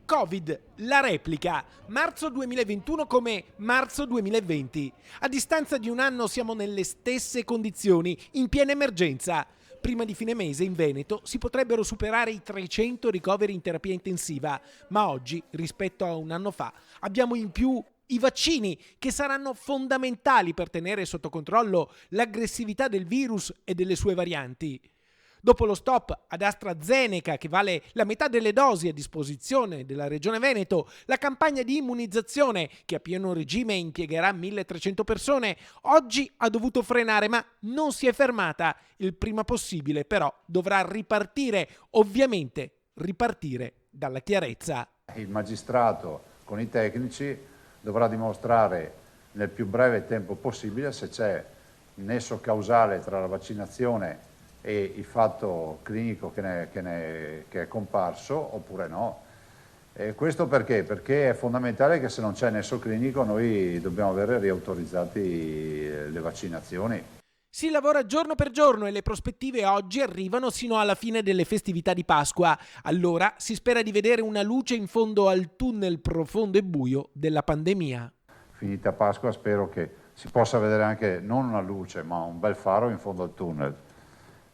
Covid, la replica, marzo 2021 come marzo 2020. A distanza di un anno siamo nelle stesse condizioni, in piena emergenza. Prima di fine mese in Veneto si potrebbero superare i 300 ricoveri in terapia intensiva, ma oggi, rispetto a un anno fa, abbiamo in più i vaccini, che saranno fondamentali per tenere sotto controllo l'aggressività del virus e delle sue varianti. Dopo lo stop ad AstraZeneca, che vale la metà delle dosi a disposizione della Regione Veneto, la campagna di immunizzazione, che a pieno regime impiegherà 1.300 persone, oggi ha dovuto frenare, ma non si è fermata. Il prima possibile, però, dovrà ripartire, ovviamente ripartire dalla chiarezza. Il magistrato con i tecnici dovrà dimostrare nel più breve tempo possibile se c'è nesso causale tra la vaccinazione e il fatto clinico che è comparso oppure no. E questo perché? Perché è fondamentale che se non c'è nesso clinico noi dobbiamo avere riautorizzati le vaccinazioni. Si lavora giorno per giorno e le prospettive oggi arrivano sino alla fine delle festività di Pasqua. Allora si spera di vedere una luce in fondo al tunnel profondo e buio della pandemia. Finita Pasqua spero che si possa vedere anche non una luce ma un bel faro in fondo al tunnel.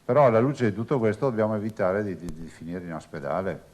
Però alla luce di tutto questo dobbiamo evitare di finire in ospedale.